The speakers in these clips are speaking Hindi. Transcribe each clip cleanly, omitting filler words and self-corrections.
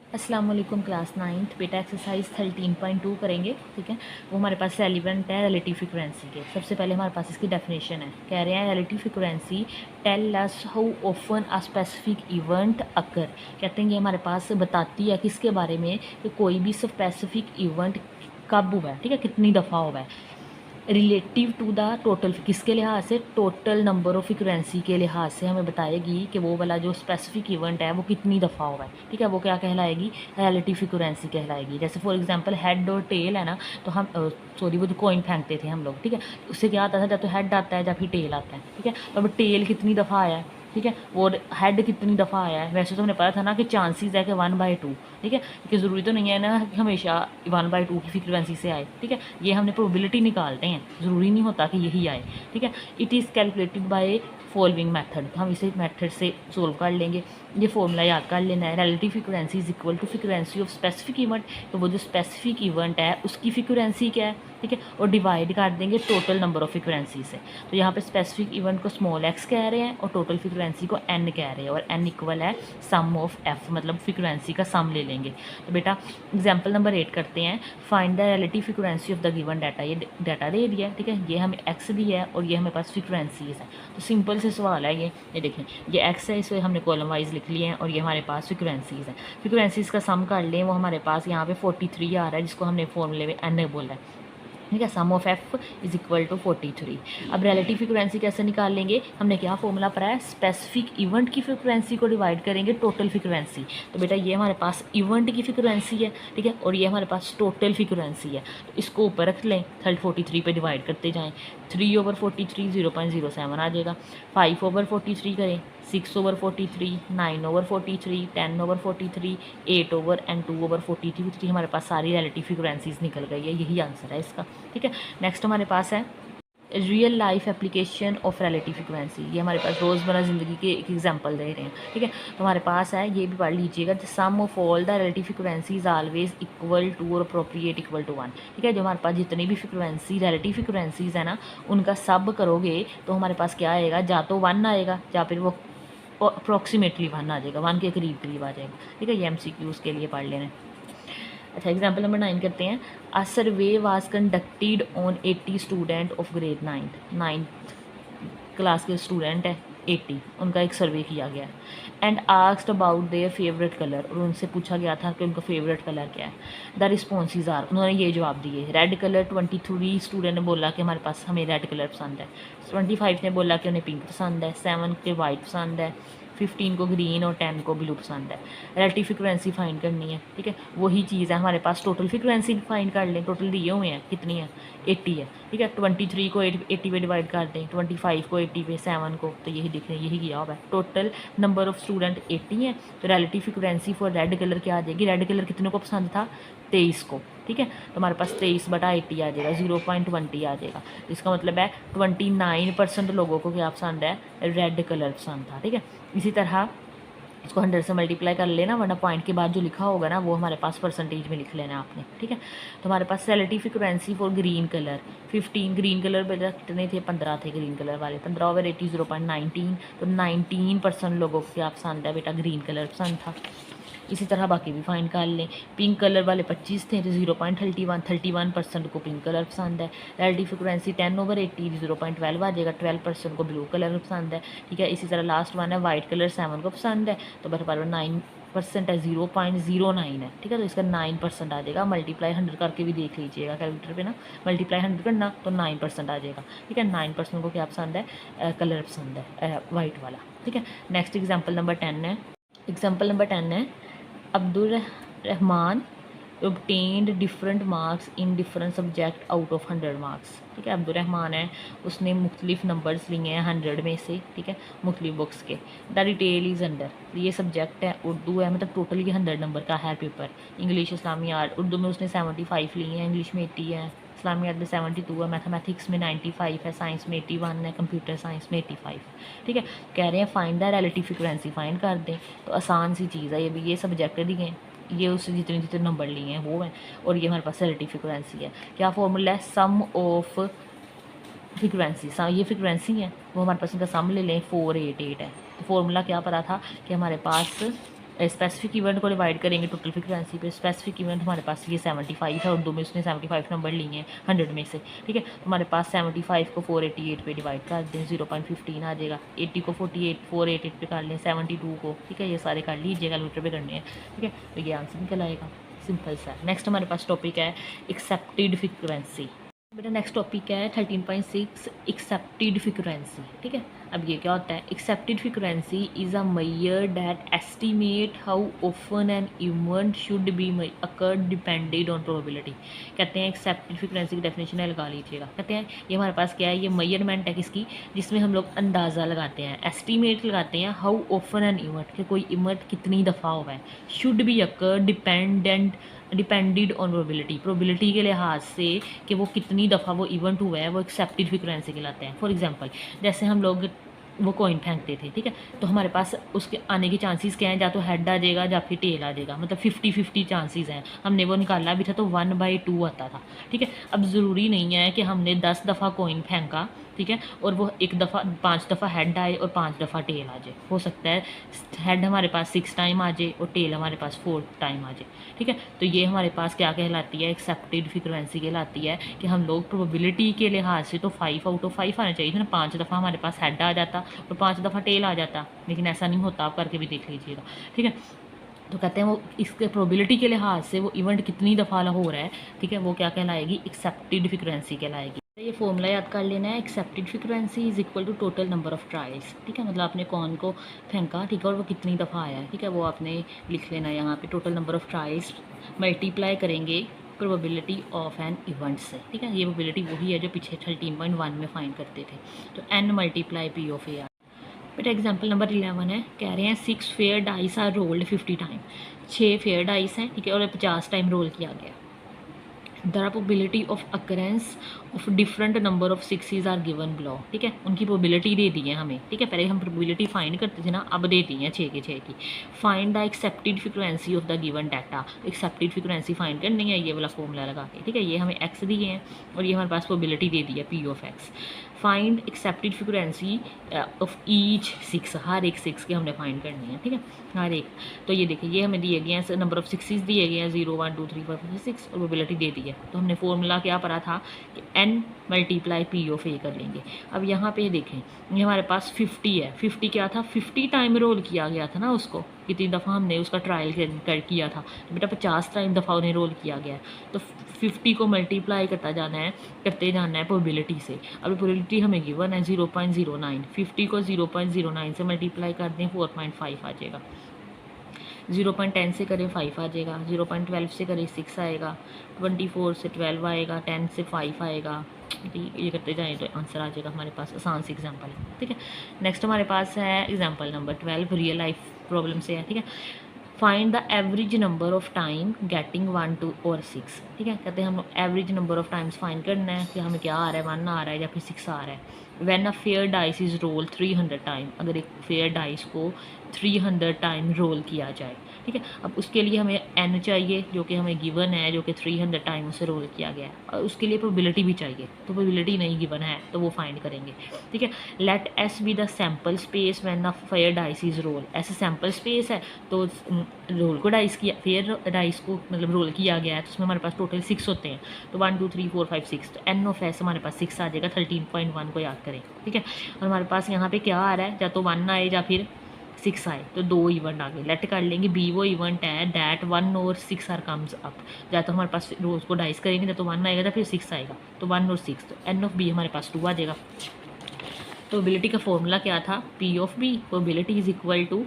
अस्सलाम वालेकुम क्लास 9th बेटा एक्सरसाइज 13.2 करेंगे। ठीक है, वो हमारे पास रेलिवेंट है रिलेटिव फ्रीक्वेंसी के। सबसे पहले हमारे पास इसकी डेफिनेशन है। कह रहे हैं relative frequency tell us how often a specific event occur. कहते हैं ये हमारे पास बताती है किसके बारे में कि कोई भी स्पेसिफिक इवेंट कब हुआ है, ठीक है, कितनी दफ़ा हुआ है। रिलेटिव टू द टोटल, किसके लिहाज से, टोटल नंबर ऑफ फ्रिक्वेंसी के लिहाज से हमें बताएगी कि वो वाला जो स्पेसिफिक इवेंट है वो कितनी दफ़ा हुआ है। ठीक है, वो क्या कहलाएगी, रिलेटिव फ्रिक्वेंसी कहलाएगी। जैसे फॉर एग्जांपल हेड और टेल है ना, तो हम सॉरी वो जो कॉइन फेंकते थे हम लोग, ठीक है, उससे क्या आता था, जब तो हेड आता है या फिर टेल आता है। ठीक है, तो अब टेल कितनी दफ़ा आया है, ठीक है, और हेड कितनी दफ़ा आया है। वैसे तो हमने पता था ना कि चांसेस है कि 1/2, ठीक है, कि ज़रूरी तो नहीं है ना कि हमेशा 1/2 की फ्रीक्वेंसी से आए। ठीक है, ये हमने प्रोबेबिलिटी निकालते हैं, ज़रूरी नहीं होता कि यही आए। ठीक है, it is calculated by following method. हम इसे मेथड से सोल्व कर लेंगे। ये फॉर्मूला याद कर लेना है। Relative frequency is equal to frequency of specific event. तो वो जो स्पेसिफिक इवेंट है उसकी फ्रीक्वेंसी क्या है, ठीक है, और डिवाइड कर देंगे टोटल नंबर ऑफ फ्रीक्वेंसी से। तो यहाँ पे स्पेसिफिक इवेंट को स्मॉल एक्स कह रहे हैं और टोटल फ्रीक्वेंसी को एन कह रहे हैं, और एन इक्वल है सम ऑफ एफ, मतलब फ्रीक्वेंसी का सम ले लेंगे। तो बेटा एग्जाम्पल नंबर 8 करते हैं। Find the relative frequency of the given data. ये डाटा दे दिया है, ठीक है, ये हमें एक्स दी है और ये हमें पास फ्रीक्वेंसीज है। तो सिंपल से सवाल है ये देखें, ये एक्स है, इसे हमने कॉलम वाइज लिख लिए हैं और ये हमारे पास फ्रीक्वेंसीज है। फ्रीक्वेंसीज का सम कर लें, वो हमारे पास यहाँ पे 43 आ रहा है, जिसको हमने फॉर्मूले में एन बोला है। ठीक है, sum of f is equal to 43। अब रिलेटिव फ्रीक्वेंसी कैसे निकाल लेंगे, हमने क्या फॉर्मूला पढ़ा है, स्पेसिफिक इवेंट की फ्रीक्वेंसी को डिवाइड करेंगे टोटल फ्रीक्वेंसी। तो बेटा ये हमारे पास इवेंट की फ्रीक्वेंसी है, ठीक है, और ये हमारे पास टोटल फ्रीक्वेंसी है। तो इसको ऊपर रख लें, 43 पे डिवाइड करते जाएँ। 3/43 0.07 आ जाएगा। 5/43 करें, 6/43, 9/43, 10/43, 8 एंड 2/43। हमारे पास सारी रिलेटिव फ्रीक्वेंसीज निकल गई है, यही आंसर है इसका। ठीक है, नेक्स्ट हमारे पास है real life application of relative frequency. ये हमारे पास रोज़मर्रा ज़िंदगी के एक एग्जांपल दे रहे हैं। ठीक है, तो हमारे पास है, ये भी पढ़ लीजिएगा, the sum of all the relative frequency is always equal to और अप्रोप्रिएट इक्वल टू 1। ठीक है, जो हमारे पास जितनी भी फ्रीक्वेंसी रिलेटिव फ्रीक्वेंसीज है ना, उनका सब करोगे तो हमारे पास क्या आएगा, या तो 1 आएगा या फिर वो अप्रॉक्सीमेटली 1 आ जाएगा, 1 के करीब करीब आ जाएगा। ठीक है, ये MCQs के लिए पढ़ लेना। अच्छा, एग्जाम्पल नंबर 9 करते हैं। A survey was conducted on 80 student of grade 9th class के स्टूडेंट है 80, उनका एक सर्वे किया गया and asked about their favourite colour, और उनसे पूछा गया था कि उनका फेवरेट कलर क्या है। द रिस्पॉन्सेज आर, उन्होंने ये जवाब दिए, रेड कलर। 23 स्टूडेंट ने बोला कि हमारे पास हमें रेड कलर पसंद है। 25 ने बोला कि उन्हें पिंक पसंद है। 7 के वाइट पसंद है। 15 को ग्रीन और 10 को ब्लू पसंद है। रिलेटिव फ्रीक्वेंसी फाइंड करनी है। ठीक है, वही चीज़ है हमारे पास, टोटल फ्रीक्वेंसी फाइंड कर लें। टोटल दिए हुए हैं, कितनी है, 80 है। ठीक है, 23 को 80 पे डिवाइड कर दें, 25 को 80 पे, 7 को, तो यही दिख रहे हैं, यही किया हुआ है। टोटल नंबर ऑफ स्टूडेंट 80 है, तो relative frequency for red colour क्या आ जाएगी, रेड कलर कितने को पसंद था, 23 को। ठीक है, तो हमारे पास 23/80 आ जाएगा, 0.20 आ जाएगा। इसका मतलब है 29% लोगों को क्या पसंद है, रेड कलर पसंद था। ठीक है, इसी तरह इसको 100 से मल्टीप्लाई कर लेना, वरना पॉइंट के बाद जो लिखा होगा ना वो हमारे पास परसेंटेज में लिख लेना आपने। ठीक है, तो हमारे पास relative frequency for green colour 15, green colour बेटा कितने थे, 15 थे ग्रीन कलर वाले। 15/80 0.19, तो 19% लोगों को क्या पसंद है बेटा, ग्रीन कलर पसंद था। इसी तरह बाकी भी फाइंड कर लें। पिंक कलर वाले 25 थे, तो 0.31, 31% को पिंक कलर पसंद है। रिलेटिव फ्रीक्वेंसी 10/80 0.12 आ जाएगा, 12% को ब्लू कलर पसंद है। ठीक है, इसी तरह लास्ट वन है वाइट कलर, 7 को पसंद है, तो बराबर 9% है, 0.09 है। ठीक है, तो इसका 9% आ जाएगा। मल्टीप्लाई 100 करके भी देख लीजिएगा कैलकुलेटर पे ना, मल्टीप्लाई 100 करना तो 9% आ जाएगा। ठीक है, 9% को क्या पसंद है, कलर पसंद है वाइट वाला। ठीक है, नेक्स्ट एग्जाम्पल नंबर 10 है। एग्जाम्पल नंबर 10 है, Abdul Rahman obtained different marks in different subject out of 100 marks. ठीक है, अब्दुल रहमान है, उसने मुख्तलिफ नंबर्स लिए हैं 100 में से। ठीक है, मुख्तलिफ बुक्स के। द डिटेल इज़ अंडर, ये सब्जेक्ट है, उर्दू है, मतलब टोटल ये 100 नंबर का है पेपर। इंग्लिश, इस्लामी आर्ट, उर्दू में उसने 75 लिए हैं, इंग्लिश में 80 है, इस्लामी आर्ट में 72 है, मैथमेटिक्स में 95 है, साइंस में 81 है, कंप्यूटर साइंस में 85 है। ठीक है, कह रहे हैं find the relative frequency find कर दें। तो आसान सी चीज़ है, ये भी, ये सब्जेक्ट दिए हैं, ये उससे जितने जितने नंबर लिए हैं वो हैं, और ये हमारे पास रिलेटिव फ्रीक्वेंसी है। क्या फॉर्मूला है, सम ऑफ फ्रीक्वेंसी, ये फ्रीक्वेंसी है, वो हमारे पास इनका सम ले लें, 488 है। तो फॉर्मूला क्या पता था कि हमारे पास स्पेसिफिक इवेंट को डिवाइड करेंगे टोटल फ्रीक्वेंसी पे। स्पेसिफिक इवेंट हमारे पास ये 75 है और दो में उसने 75 नंबर लिए हैं 100 में से, ठीक है। तो हमारे पास 75 को 488 पे डिवाइड कर दें, 0.15 आ जाएगा। 80 को 488 पे कर लें, 72 को, ठीक है। ये सारे कर लीजिए, कैलकुलेटर पे करने हैं, ठीक है। तो ये आंसर निकल आएगा, सिंपल सा। नेक्स्ट हमारे पास टॉपिक है एक्सेप्टेड फ्रीक्वेंसी। बेटा नेक्स्ट टॉपिक है 13.6 एक्सेप्टेड फ्रीक्वेंसी, ठीक है। अब ये क्या होता है? Expected frequency is a measure that estimate how often an event should be occurred depended on probability. कहते हैं एक्सेप्टेड फ्रीक्वेंसी की डेफिनेशन है, लगा लीजिएगा। कहते हैं ये हमारे पास क्या है, ये मेजरमेंट है किसकी, जिसमें हम लोग अंदाज़ा लगाते हैं, एस्टिमेट लगाते हैं हाउ ऑफन एन इवेंट, कि कोई इवेंट कितनी दफ़ा हुआ है, should be occur depended on probability के लिहाज से कि वो कितनी दफ़ा वो इवेंट हुआ है, वो एक्सेप्टेड फ्रीक्वेंसी कहलाते हैं। फॉर एग्जांपल जैसे हम लोग वो कॉइन फेंकते थे, ठीक है। तो हमारे पास उसके आने के चांसेस क्या हैं, या तो हेड आ जाएगा या फिर टेल आ जाएगा, मतलब 50-50 चांसेस हैं। हमने वो निकाला भी था तो 1/2 आता था, ठीक है। अब ज़रूरी नहीं है कि हमने 10 दफ़ा कॉइन फेंका, ठीक है, और वो एक दफ़ा 5 दफ़ा हेड आए और 5 दफ़ा टेल आ जाए। हो सकता है हेड हमारे पास 6 टाइम आ जाए और टेल हमारे पास 4 टाइम आ जाए, ठीक है। तो ये हमारे पास क्या कहलाती है, एक्सेप्टेड फ्रीक्वेंसी कहलाती है कि हम लोग प्रोबेबिलिटी के लिहाज से तो 5/5 आना चाहिए था ना, 5 दफ़ा हमारे पास हेड आ जाता और 5 दफ़ा टेल आ जाता, लेकिन ऐसा नहीं होता। आप करके भी देख लीजिएगा, ठीक है। तो कहते हैं वो इसके प्रोबेबिलिटी के लिहाज से वो इवेंट कितनी दफ़ा हो रहा है, ठीक है, वो क्या कहलाएगी, एक्सेप्टेड फ्रीक्वेंसी कहलाएगी। ये फॉर्मूला याद कर लेना है, expected frequency is equal to total number of trials, ठीक है। मतलब आपने कॉइन को फेंका, ठीक है, और वो कितनी दफ़ा आया है, ठीक है, वो आपने लिख लेना है यहाँ पे। Total number of trials multiply करेंगे प्रोबेबिलिटी ऑफ एन इवेंट से, ठीक है। ये प्रोबेबिलिटी वही है जो पीछे 13.1 में फाइंड करते थे। तो n multiply P of A. बेटा एग्जाम्पल नंबर 11 है, कह रहे हैं 6 fair dice are rolled 50 time. 6 fair dice हैं, ठीक है, और 50 टाइम रोल किया गया। The probability of occurrence of different number of sixes are given below, ठीक है। उनकी प्रोबेबिलिटी दे दी है हमें, ठीक है। पहले हम प्रोबेबिलिटी फाइंड करते थे ना, अब दे दी है 6 की। Find the accepted frequency of the given data. Accepted frequency find करनी है, ये वाला फॉर्मूला लगा के, ठीक है। ये हमें एक्स दिए हैं और ये हमारे पास प्रोबेबिलिटी दे दी है P of x. Find accepted frequency of each 6, हर एक 6 के हमने फाइंड करनी है, ठीक है, हर एक। तो ये देखिए, ये हमें दिए गए हैं, नंबर ऑफ सिक्सेस दिए गए हैं 0 1 2 3 4 5 6 और प्रोबेबिलिटी दे दी है। तो हमने फॉर्मूला क्या पढ़ा था कि n मल्टीप्लाई पी ऑफ ए कर लेंगे। अब यहाँ पे देखें, ये हमारे पास 50 है। 50 क्या था, 50 टाइम रोल किया गया था ना उसको, कितनी दफ़ा हमने उसका ट्रायल किया था, तो बेटा 50 टाइम दफ़ा उन्हें रोल किया गया है। तो 50 को मल्टीप्लाई करते जाना है प्रोबेबिलिटी से। अब प्रोबेबिलिटी हमें गिवन है 0.09। 50 को 0.09 से मल्टीप्लाई कर दें 4.5 आ जाएगा। 0.10 से करें 5 आ जाएगा, 0.12 से करें 6 आएगा, 24 से 12 आएगा, 10 से 5 आएगा। ये करते जाएँ तो आंसर आ जाएगा हमारे पास। आसान सी एग्जांपल है, ठीक है। नेक्स्ट हमारे पास है example number 12, real life problem से है, ठीक है। Find the average number of time getting 1 2 और 6, ठीक है। कहते हैं हम average number of times find करना है कि हमें क्या आ रहा है, 1 आ रहा है या फिर 6 आ रहा है। When a fair dice is roll 300 time, अगर एक फेयर डाइस को 300 टाइम रोल किया जाए, ठीक है। अब उसके लिए हमें n चाहिए जो कि हमें गिवन है, जो कि 300 टाइम उसे रोल किया गया है, और उसके लिए प्रोबेबिलिटी भी चाहिए। तो प्रोबेबिलिटी नहीं गिवन है तो वो फाइंड करेंगे, ठीक है। Let s be the sample space when the fair dice is roll. ऐसे सैम्पल स्पेस है तो रोल को डाइस किया, फेयर डाइस को मतलब रोल किया गया है, तो उसमें हमारे पास टोटल 6 होते हैं। तो 1 2 3 4 5 6, तो n ऑफ s हमारे पास 6 आ जाएगा। 13.1 को याद करें, ठीक है। और हमारे पास यहाँ पे क्या आ रहा है, या तो 1 आए या फिर 6 आए, तो 2 इवेंट आ गए। लेट कर लेंगे बी वो इवेंट है डैट 1 और 6 आर कम्स अप। या तो हमारे पास रोज को डाइस करेंगे, या तो 1 आएगा या फिर 6 आएगा, तो 1 और 6, तो एन ऑफ बी हमारे पास 2 आ जाएगा। तो प्रोबेबिलिटी का फॉर्मूला क्या था, P of B probability is equal to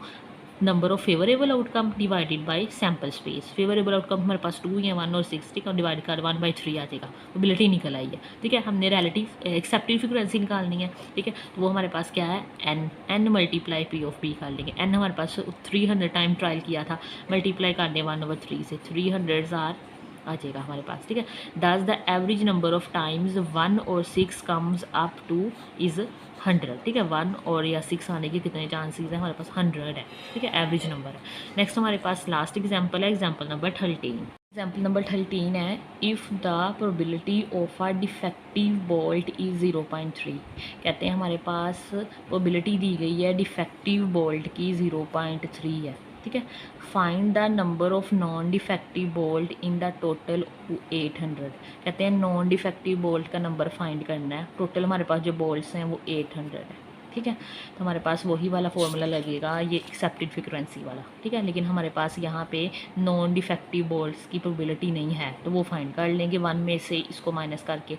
number of favourable outcome divided by sample space. Favourable outcome हमारे पास 2 है, 1 और 6, ठीक है, डिवाइड कर 1/3 आ जाएगा। प्रोबेबिलिटी निकल आई है, ठीक है। हमने रिलेटिव एक्सेप्टेड फ्रीक्वेंसी निकालनी है, ठीक है। तो वो हमारे पास क्या है, n multiply P of B कर लेंगे। n हमारे पास 300 टाइम ट्रायल किया था, मल्टीप्लाई कर दें 1/3 से, 300 आ जाएगा हमारे पास, ठीक है। दस the average number of times 1 और 6 कम्स अप टू इज़ 100, ठीक है। 1 और या 6 आने के कितने चांसेस हैं, हमारे पास 100 है, ठीक है, एवरेज नंबर है। नेक्स्ट हमारे पास लास्ट एग्जांपल है, एग्जांपल नंबर 13। एग्जाम्पल नंबर 13 है, if the probability of a defective bolt is 0.3। कहते हैं हमारे पास प्रोबेबिलिटी दी गई है डिफेक्टिव बोल्ट की 0.3 है, ठीक है। Find the number of non defective bolt in the total 800। कहते हैं नॉन डिफेक्टिव बोल्ट का नंबर फाइंड करना है। टोटल हमारे पास जो बोल्ट्स हैं वो 800 है। ठीक है, तो हमारे पास वही वाला फॉर्मूला लगेगा, ये एक्सेप्टेड फ्रीक्वेंसी वाला। ठीक है, लेकिन हमारे पास यहाँ पे नॉन डिफेक्टिव बोल्ट्स की प्रोबेबिलिटी नहीं है, तो वो फाइंड कर लेंगे 1 में से इसको माइनस करके।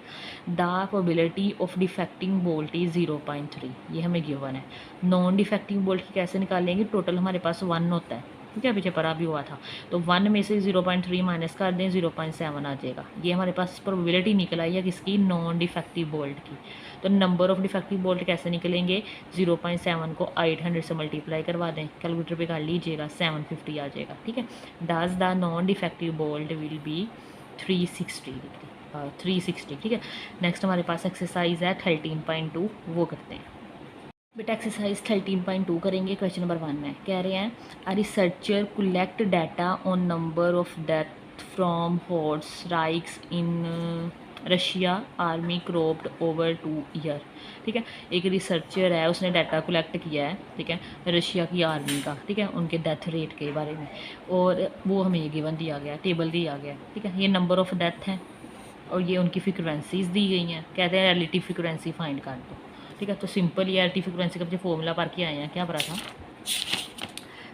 The probability of defecting bolt is 0.3, ये हमें गिवन है। नॉन डिफेक्टिव बोल्ट की कैसे निकालेंगे? टोटल हमारे पास 1 होता है, ठीक है, पीछे परा भी हुआ था, तो 1 में से 0.3 माइनस कर दें, 0.7 आ जाएगा। ये हमारे पास प्रोबेबिलिटी निकल आई है किसकी? नॉन डिफेक्टिव बोल्ट की। तो नंबर ऑफ डिफेक्टिव बोल्ट कैसे निकलेंगे? 0.7 को 800 से मल्टीप्लाई करवा दें, कैलकुलेटर पे कर लीजिएगा, 750 आ जाएगा। ठीक है, does the non defective bolt will be 360, 360। ठीक है, नेक्स्ट हमारे पास एक्सरसाइज है 13.2, वो करते हैं। बेटा एक्सरसाइज 13.2 करेंगे। क्वेश्चन नंबर 1 में कह रहे हैं a researcher collect data on number of death from hot strikes in Russia army cropped over 2 year. ठीक है, एक रिसर्चर है, उसने डाटा कलेक्ट किया है, ठीक है, रशिया की आर्मी का, ठीक है, उनके डेथ रेट के बारे में, और वो हमें गिवन दिया गया, टेबल दिया गया। ठीक है, ये नंबर ऑफ डेथ है और ये उनकी फ्रिक्वेंसीज दी गई हैं। कहते हैं रिलेटिव फ्रिक्वेंसी फाइंड कर दो। ठीक है, तो सिंपल ये रिलेटिव फ्रिक्वेंसी का मुझे फॉर्मूला पढ़ के आए हैं, क्या पढ़ा था?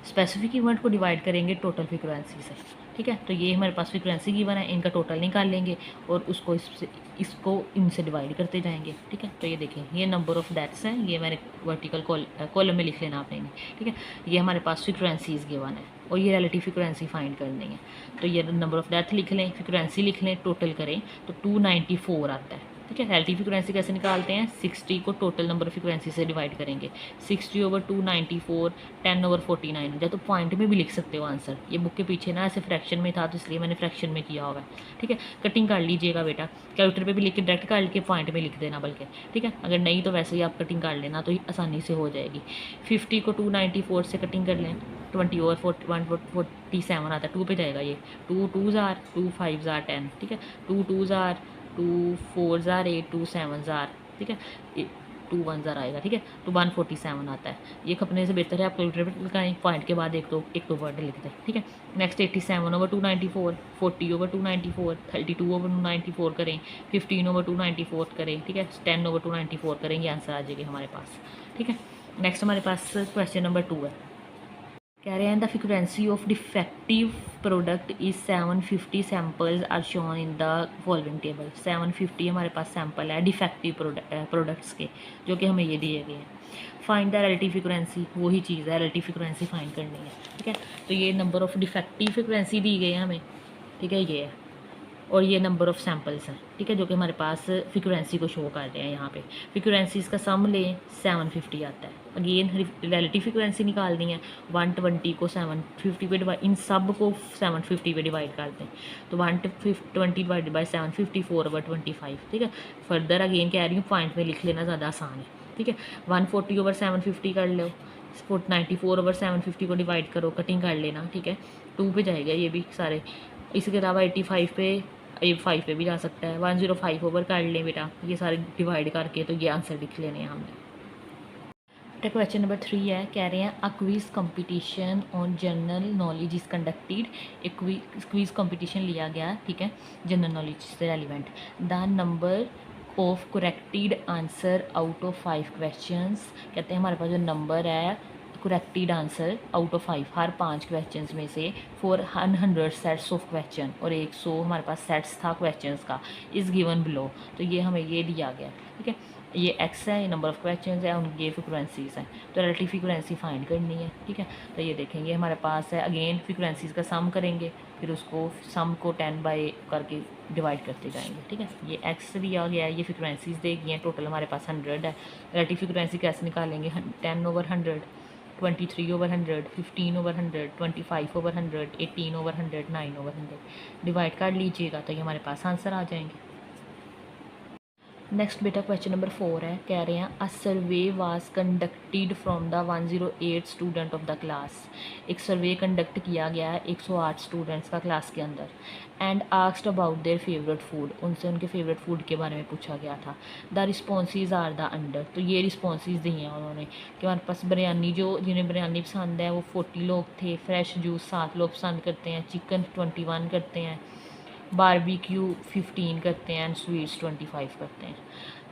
स्पेसिफिक इवेंट को डिवाइड करेंगे टोटल फ्रिक्वेंसी से। ठीक है, तो ये हमारे पास फ्रिक्वेंसी गिवन है, इनका टोटल निकाल लेंगे और उसको इसको इनसे डिवाइड करते जाएंगे। ठीक है, तो ये देखें, ये नंबर ऑफ डेथ्स हैं, ये मैंने वर्टिकल कॉलम में लिख लेना आपने। ठीक है, ये हमारे पास फ्रिक्वेंसीज गिवन है और ये रिलेटिव फ्रिक्वेंसी फाइंड करनी है। तो ये नंबर ऑफ डेथ लिख लें, फ्रिक्वेंसी लिख लें, टोटल करें तो 294 आता है। ठीक है, रिलेटिव फ्रिक्वेंसी कैसे निकालते हैं? 60 को टोटल नंबर ऑफ फ्रिक्वेंसी से डिवाइड करेंगे, 60/294, 10/49 हो जाए। तो पॉइंट में भी लिख सकते हो आंसर, ये बुक के पीछे ना ऐसे फ्रैक्शन में था तो इसलिए मैंने फ्रैक्शन में किया होगा। ठीक है, कटिंग कर लीजिएगा बेटा, कैलकुलेटर पे भी लिख के डायरेक्ट कर के पॉइंट में लिख देना बल्कि। ठीक है, अगर नहीं तो वैसे ही आप कटिंग कर लेना तो आसानी से हो जाएगी। 50 को 294 से कटिंग कर लें, 20 और 147 आता है, 2 पे जाएगा ये, 2 2s are 2 5s are 10। ठीक है, 2 2s are 2 4s are 8, 2 7s are, ठीक है, 2 1s are आएगा। ठीक है, तो 147 आता है। ये खपने से बेहतर है आप कैलकुलेटर पर लगाएं, पॉइंट के बाद एक दो वर्ड लिख दें। ठीक है, नेक्स्ट 87/294, 40/294, 32/294 करें, 15/294 करें। ठीक है, 10/294 करें, ये आंसर आ जाएगी हमारे पास। ठीक है, नेक्स्ट हमारे पास क्वेश्चन नंबर 2 है। कह रहे हैं the frequency of defective product is 750 samples are shown in the following table. 750 हमारे पास सैम्पल है डिफेक्टिव प्रोडक्ट्स के, जो कि हमें ये दिए गए हैं। फाइंड द रिलेटिव फ्रिक्वेंसी, वही चीज़ है, रिलेटिव फ्रिक्वेंसी फाइंड करनी है। ठीक है, तो ये नंबर ऑफ डिफेक्टिव फ्रिक्वेंसी दी गई है हमें। ठीक है, ये है, और ये नंबर ऑफ़ सैम्पल्स हैं। ठीक है, जो कि हमारे पास फ्रिक्वेंसी को शो कर रहे हैं यहाँ पे। फ्रिक्वेंसीज़ का सम लें, 750 आता है। अगेन रिलेटिव फ्रिक्वेंसी निकालनी है, 120 को 750 पे डिवाइड, इन सब को 750 पे डिवाइड कर दें, तो 120 डिवाइड बाई 750, 4/25। ठीक है, फर्दर अगेन कह रही हूँ पॉइंट में लिख लेना ज़्यादा आसान है। ठीक है, 140/750 कर लो, 94/750 को डिवाइड करो, कटिंग कर लेना। ठीक है, 2 पे जाएगा ये भी सारे। इसके अलावा 85 पे, ये 5 पे भी जा सकता है। 105 ओवर कर लें बेटा, ये सारे डिवाइड करके, तो ये आंसर लिख लेने हैं हमने। बेटा क्वेश्चन नंबर 3 है, कह रहे हैं a quiz competition on general knowledge is conducted. एक क्विज कंपटीशन लिया गया, ठीक है, जनरल नॉलेज से relevant. The number of corrected answer out of 5 questions. कहते हैं हमारे पास जो नंबर है corrected answer out of 5, her 5 question में से, फॉर 100 सेट्स ऑफ क्वेश्चन, और 100 हमारे पास सेट्स था क्वेश्चंस का, इज़ गिवन बिलो। तो ये हमें ये दिया गया। ठीक है, ये एक्स है, ये नंबर ऑफ़ क्वेश्चन है, उनकी ये फ्रिक्वेंसीज़ हैं, तो रिलेटिव फ्रिक्वेंसी फाइंड करनी है। ठीक है, तो ये देखेंगे हमारे पास है, अगेन फ्रिक्वेंसीज़ का सम करेंगे, फिर उसको सम को 10 बाई करके डिवाइड करते जाएंगे। ठीक है, ये एक्स दिया गया है, ये फ्रिक्वेंसीज़ देगी हैं, टोटल हमारे पास 100 है। रिलेटिव फ्रिक्वेंसी कैसे निकालेंगे? 10/100, 23/100, 15/100, 25/100, 18/100, 9/100 डिवाइड कर लीजिएगा, तो ये हमारे पास आंसर आ जाएंगे। नेक्स्ट बेटा क्वेश्चन नंबर 4 है, कह रहे हैं a survey was conducted from the 108 student of the class. एक सर्वे कंडक्ट किया गया है 108 स्टूडेंट्स का क्लास के अंदर। And asked about their favourite food, उनसे उनके फेवरेट फूड के बारे में पूछा गया था। The responses are the under, तो ये रिस्पॉन्सेज दिए हैं उन्होंने कि हमारे पास बिरयानी, जो जिन्हें बिरयानी पसंद है वो 40 लोग थे, फ्रेश जूस 7 लोग पसंद करते हैं, चिकन 21 करते हैं, बारबेक्यू 15 करते हैं एंड स्वीट्स 25 करते हैं।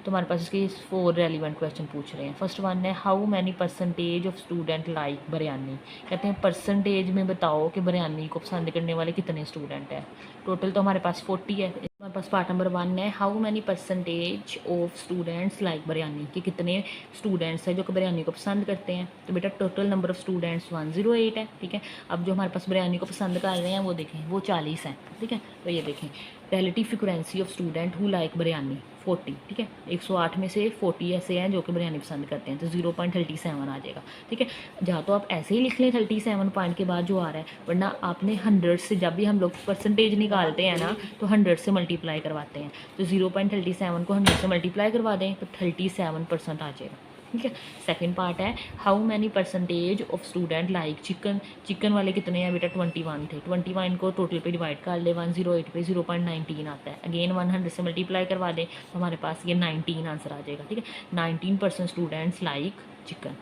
तो हमारे पास इसके 4 रेलिवेंट क्वेश्चन पूछ रहे हैं। फर्स्ट वन है how many percentage of student like biryani, कहते हैं परसेंटेज में बताओ कि बिरयानी को पसंद करने वाले कितने स्टूडेंट हैं। टोटल तो हमारे पास 40 है। हमारे पास पार्ट नंबर 1 है how many percentage of students like biryani, कि कितने स्टूडेंट्स हैं जो कि बिरयानी को पसंद करते हैं। तो बेटा टोटल नंबर ऑफ स्टूडेंट्स 108 है, ठीक है। अब जो हमारे पास बिरयानी को पसंद कर रहे हैं वो देखें, वो 40 हैं, ठीक है। तो ये देखें relative frequency of student who like biryani 40, ठीक है। 108 में से 40 ऐसे हैं जो कि बिरयानी पसंद करते हैं, तो 0.37 आ जाएगा, ठीक है। जहाँ तो आप ऐसे ही लिख लें 37 पॉइंट के बाद जो आ रहा है, वरना आपने 100 से, जब भी हम लोग परसेंटेज निकालते हैं ना तो 100 से मल्टीप्लाई करवाते हैं, तो 0.37 को 100 से मल्टीप्लाई करवा दें तो 37% आ जाएगा, ठीक है। सेकंड पार्ट है how many percentage of student like chicken, chicken वाले कितने हैं बेटा 21 थे, 21 को टोटल पे डिवाइड कर ले, 108 पे 0.19 आता है, अगेन 100 से मल्टीप्लाई करवा दें तो हमारे पास ये 19 आंसर आ जाएगा, ठीक है। 19% स्टूडेंट्स लाइक चिकन।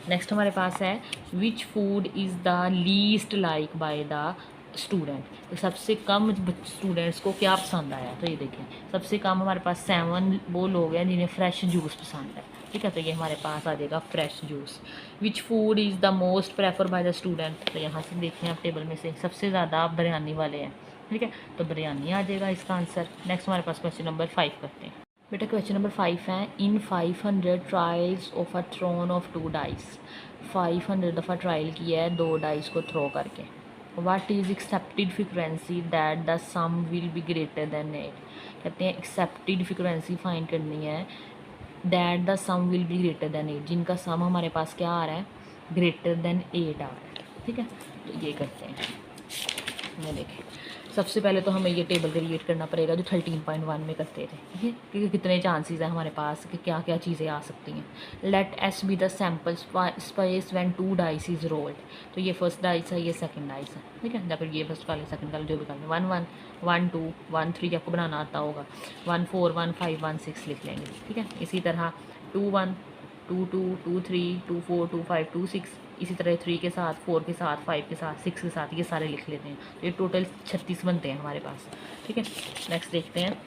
नेक्स्ट हमारे पास है which food is the least like by the student, तो सबसे कम स्टूडेंट्स को क्या पसंद आया। तो ये देखें सबसे कम हमारे पास 7 वो लोग हैं जिन्हें फ्रेश जूस पसंद है, ठीक है। तो ये हमारे पास आ जाएगा fresh juice. Which food is the most prefer by the student, तो यहाँ से देखें आप टेबल में से सबसे ज़्यादा बिरयानी वाले हैं, ठीक है। तो बिरयानी आ जाएगा इसका आंसर। नेक्स्ट हमारे पास क्वेश्चन नंबर 5 करते हैं। बेटा क्वेश्चन नंबर 5 है in 500 trials of a thrown of 2 dice, 500 दफ़ा ट्रायल किया है 2 डाइस को थ्रो करके। What is expected frequency that the sum will be greater than 8, कहते हैं एक्सेप्टेड फ्रिक्वेंसी फाइंड करनी है that the sum will be greater than 8, जिनका सम हमारे पास क्या आ रहा है ग्रेटर देन 8 आ रहा है, ठीक है। तो ये करते हैं, ये देखें सबसे पहले तो हमें ये टेबल क्रिएट करना पड़ेगा जो 13.1 में करते थे, ठीक है, क्योंकि कितने चांसेस हैं हमारे पास कि क्या क्या चीज़ें आ सकती हैं। Let S be the sample space when 2 dice is rolled, तो ये फर्स्ट डाइस है, ये सेकंड डाइस है, ठीक है। या फिर ये फर्स्ट वाले सेकंड वाले जो भी कर लें, 1 1 1 2 1 3 आपको बनाना आता होगा, 1 4 1 5 1 6 लिख लेंगे, ठीक है। इसी तरह 2 1 2 2 2 3 2 4 2 5 2 6, इसी तरह 3 के साथ 4 के साथ 5 के साथ 6 के साथ ये सारे लिख लेते हैं, तो ये टोटल 36 बनते हैं हमारे पास, ठीक है। नेक्स्ट देखते हैं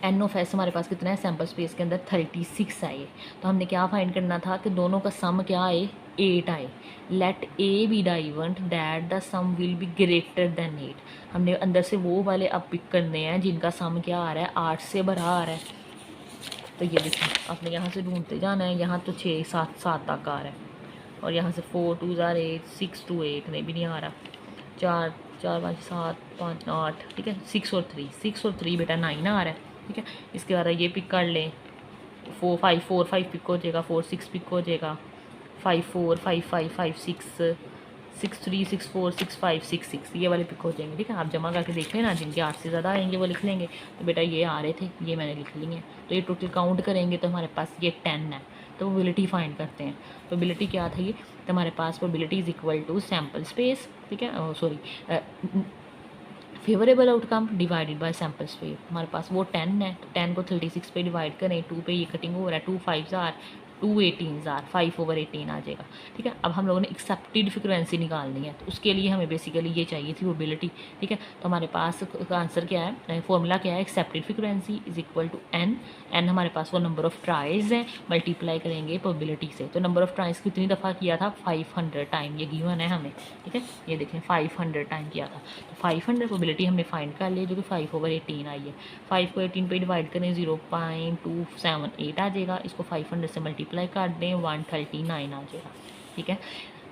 एन ऑफ एस हमारे पास कितना है सैम्पल स्पेस के अंदर 36 आए, तो हमने क्या फाइंड करना था कि दोनों का सम क्या आए 8 आए। Let A be the event that the sum will be greater than 8, हमने अंदर से वो वाले अब पिक करने हैं जिनका सम क्या आ रहा है 8 से भरा आ रहा है। तो ये देखिए आपने यहाँ से ढूंढते जाना है, यहाँ तो 6 7 7 तक आ रहा है, और यहाँ से 4 2 8 6 2 8 नहीं भी नहीं आ रहा, 4 4 5 7 5 8, ठीक है। 6 और 3 बेटा 9 आ रहा है, ठीक है। इसके बाद ये पिक कर लें 4 5 पिक हो जाएगा, 4 6 पिक हो जाएगा, 5 4 5 5 5 6 6 3 6 4 6 5 6 6 ये वाले पिक हो जाएंगे, ठीक है। आप जमा करके देख लेना, जिनके 8 से ज़्यादा आएंगे वो लिख लेंगे। तो बेटा ये आ रहे थे, ये मैंने लिख लिए हैं, तो ये टोटल काउंट करेंगे तो हमारे पास ये 10 है। तो प्रोबेबिलिटी फाइंड करते हैं, प्रोबेबिलिटी क्या था ये, तो हमारे पास probability is equal to sample space, ठीक है, sorry favourable outcome divided by sample space. हमारे पास वो 10 है, तो 10 को 36 पे डिवाइड करें, 2 पे ये कटिंग हो रहा है, 2 5 आर 2 18 आर 5/18 आ जाएगा, ठीक है। अब हम लोगों ने एक्सेप्टेड फ्रिक्वेंसी निकालनी है, तो उसके लिए हमें बेसिकली ये चाहिए थी प्रोबेबिलिटी, ठीक है। तो हमारे पास आंसर क्या है, फॉर्मूला क्या है, expected frequency is equal to N, N हमारे पास वो नंबर ऑफ ट्राइज है, मल्टीप्लाई करेंगे प्रोबेबिलिटी से। तो नंबर ऑफ ट्राइज कितनी दफ़ा किया था 500 टाइम, ये गिवन है हमें, ठीक है। ये देखें 500 टाइम किया था, तो 500 प्रोबेबिलिटी हमने फाइंड कर ली जो कि 5/18 आई है। 5 को 18 पे डिवाइड करें 0.278 आ जाएगा, इसको 500 से मल्टीप्लाई कर दें 139 आ जाएगा, ठीक है।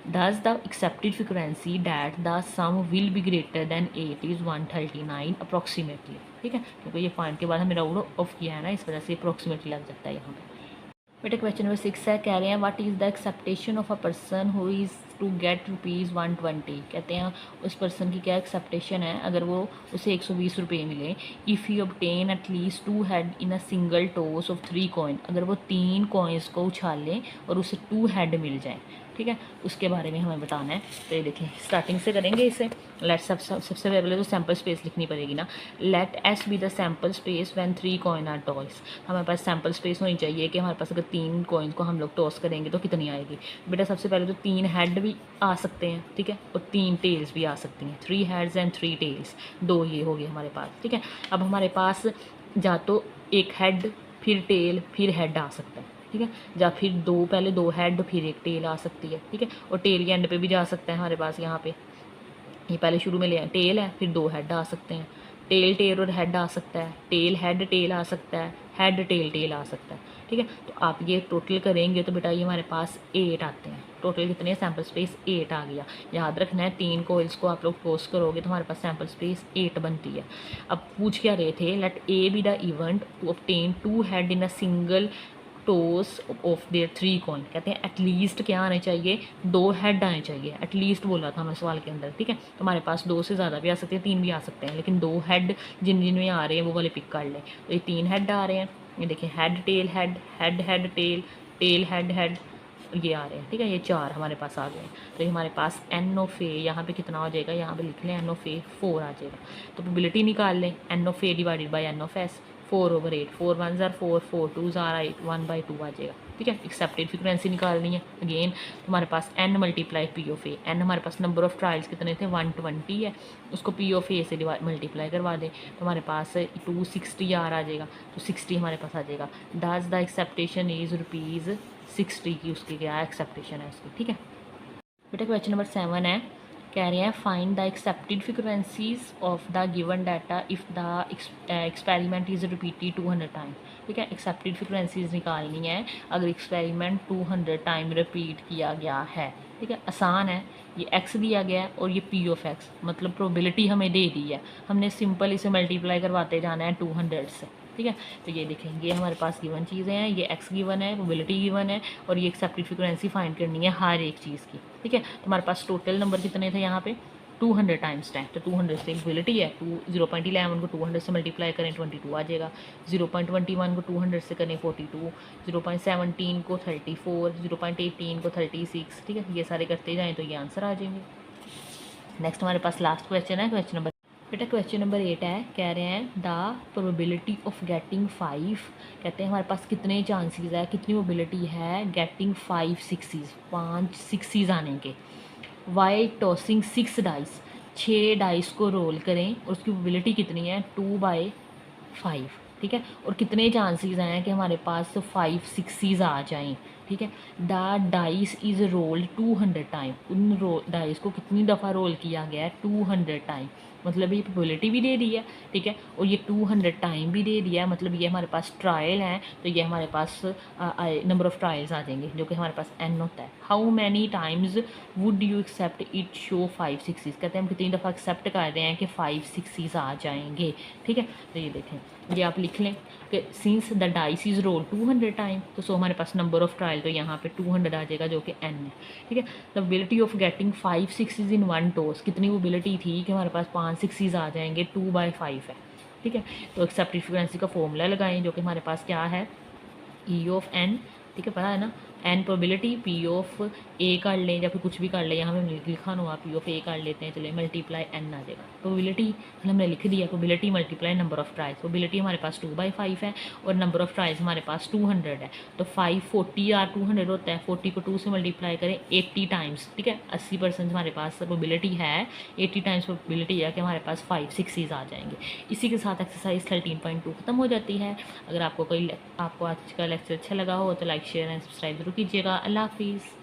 Thus the accepted frequency that the sum will be greater than 8 is 139 approximately, ठीक है, क्योंकि ये पॉइंट के बाद हमने राउंड ऑफ किया है ना, इस वजह से अप्रोक्सीमेटली लग जाता है यहाँ पे। बेटा क्वेश्चन नंबर 6 है, कह रहे हैं what is the expectation of a person who is to get ₹120। कहते हैं उस पर्सन की क्या एक्सेप्टेशन है अगर वो उसे 120 रुपये मिले। If you obtain at least 2 head in a single toss of 3 coin, अगर वो 3 कॉइन्स को उछाल लें और उसे 2 हेड मिल जाए, ठीक है, उसके बारे में हमें बताना है। तो ये देखिए स्टार्टिंग से करेंगे इसे। लेट सबसे पहले तो सैम्पल स्पेस लिखनी पड़ेगी ना। Let S be the sample space when 3 coin are toss. हमारे पास सैम्पल स्पेस होनी चाहिए कि हमारे पास अगर 3 कॉइन को हम लोग टॉस करेंगे तो कितनी आएगी। बेटा सबसे पहले तो 3 हेड भी आ सकते हैं, ठीक है, और 3 टेल्स भी आ सकती हैं। 3 हेड्स एंड 3 टेल्स, 2 ये हो गए हमारे पास, ठीक है। अब हमारे पास या तो एक हेड फिर टेल फिर हेड आ सकता है, ठीक है, या फिर पहले 2 हेड फिर एक टेल आ सकती है, ठीक है, और टेल के एंड पे भी जा सकता है हमारे पास। यहाँ पे ये पहले शुरू में ले टेल है फिर 2 हेड आ सकते हैं, टेल टेल और हेड आ सकता है, टेल हेड टेल आ सकता है, हेड टेल टेल आ सकता है, ठीक है। तो आप ये टोटल करेंगे तो बेटा ये हमारे पास 8 आते हैं। टोटल कितने, सैम्पल स्पेस 8 आ गया। याद रखना है 3 कोइल्स को आप लोग टॉस करोगे तो हमारे पास सैम्पल स्पेस 8 बनती है। अब पूछ क्या रहे थे, let A be the event to obtain 2 head in a single toss of their 3 coin. कहते हैं एटलीस्ट क्या आने चाहिए, 2 हेड आने चाहिए। एटलीस्ट बोला था हमें सवाल के अंदर, ठीक है। तो हमारे पास 2 से ज़्यादा भी आ सकते हैं, 3 भी आ सकते हैं, लेकिन 2 हेड जिन जिन में आ रहे हैं वो वाले पिक कर लें। तो ये 3 हेड आ रहे हैं, ये देखिए head tail head, head head tail, tail head head, ये आ रहे हैं, ठीक है। ये 4 हमारे पास आ गए। तो ये हमारे पास एन ऑफ ए यहाँ पे कितना हो जाएगा, यहाँ पे लिख लें एन ऑफ ए 4 आ जाएगा। तो प्रोबेबिलिटी निकाल लें, N of A divided by N of S, 4/8, 4 1s are 4, 4 2s are 8, 1/2 आ जाएगा, ठीक है। एक्सेप्टेड फ्रीक्वेंसी निकालनी है अगेन। तो हमारे पास n multiply P of A, n हमारे पास नंबर ऑफ ट्रायल्स कितने थे 120 है, उसको पी ऑफ ए से मल्टीप्लाई करवा दें तो हमारे पास 260 आ जाएगा। तो 60 हमारे पास आ जाएगा। डज द एक्सेप्टेशन इज़ ₹60 की उसकी क्या एक्सेप्टेशन है उसकी, ठीक है। बेटा क्वेश्चन नंबर 7 है, कह रहे हैं find the accepted frequencies of the given data if the experiment is repeated 200 time, ठीक है। एक्सेप्टेड फ्रिक्वेंसीज निकालनी है अगर एक्सपेरिमेंट 200 टाइम रिपीट किया गया है, ठीक है। आसान है, ये x दिया गया है और ये p ऑफ x, मतलब प्रोबेबिलिटी हमें दे दी है, हमने सिंपल इसे मल्टीप्लाई करवाते जाना है 200 से, ठीक है। तो ये देखें ये हमारे पास गिवन चीज़ें हैं, ये x गिवन है, प्रोबेबिलिटी गिवन है, और ये एक्सेप्टेड फ्रीक्वेंसी फाइंड करनी है हर एक चीज़ की, ठीक है। तो हमारे पास टोटल नंबर कितने थे यहाँ पे 200 टाइम्स 10, तो 200 से प्रोबेबिलिटी है 0.11 को 200 से मल्टीप्लाई करें 22 आ जाएगा, 0.21 को 200 से करें 42, 0.17 को 34, 0.18 को 36, ठीक है। ये सारे करते जाएँ तो ये आंसर आ जाएंगे। नेक्स्ट हमारे पास लास्ट क्वेश्चन है, क्वेश्चन नंबर बेटा क्वेश्चन नंबर 8 है, कह रहे हैं द प्रोबेबिलिटी ऑफ गेटिंग 5, कहते हैं हमारे पास कितने चांसेस है, कितनी प्रोबेबिलिटी है गेटिंग 5 सिक्सीज, 5 सिक्सीज आने के। वाई टॉसिंग 6 डाइस, 6 डाइस को रोल करें और उसकी प्रोबेबिलिटी कितनी है 2/5, ठीक है। और कितने चांसेस हैं कि हमारे पास 5 सिक्सीज आ जाएं, ठीक है। The dice is rolled 200 time, उन डाइस को कितनी दफ़ा रोल किया गया है 200 टाइम, मतलब ये प्रोबेबिलिटी भी दे दी है, ठीक है, और ये 200 टाइम भी दे दिया है, मतलब ये हमारे पास ट्रायल हैं, तो ये हमारे पास नंबर ऑफ़ ट्रायल्स आ जाएंगे जो कि हमारे पास n होता है। How many times would you expect it show 5 sixes, कहते हैं हम कितनी दफ़ा एक्सेप्ट कर रहे हैं कि 5 सिक्सीज आ जाएंगे, ठीक है। तो ये देखें ये आप लिख लें कि since the dice is roll 200 time, तो सो हमारे पास नंबर ऑफ़ ट्रायल तो यहाँ पे 200 आ जाएगा जो कि n है, ठीक है। The probability of getting 5 sixes in 1 toss, कितनी प्रोबेबिलिटी थी कि हमारे पास 5 सिक्सीज आ जाएंगे, 2/5 है, ठीक है। तो एक्सेप्टेड फ्रीक्वेंसी का फॉर्मूला लगाएं जो कि हमारे पास क्या है E ऑफ n, ठीक है, पता है ना, n probability P of A कर लें या फिर कुछ भी कर लें, यहाँ पे लिखा हुआ P ऑफ A कर लेते हैं, चलिए मल्टीप्लाई n आ जाएगा। प्रोबेबिलिटी हमने लिख दिया, probability multiply number of trials, probability हमारे पास 2/5 है और नंबर ऑफ ट्रायल्स हमारे पास 200 है, तो 5 40 या 200 होता है, 40 को 2 से मल्टीप्लाई करें 80 टाइम्स, ठीक है। 80% हमारे पास प्रोबेबिलिटी है, 80 टाइम्स प्रोबेबिलिटी है कि हमारे पास 5 सिक्सीज आ जाएंगे। इसी के साथ एक्सरसाइज 13.2 खत्म हो जाती है। अगर आपको आज का लेक्चर अच्छा लगा हो तो लाइक शेयर एंड सब्सक्राइब जरूर कीजिएगा। अल्लाह हाफिज़।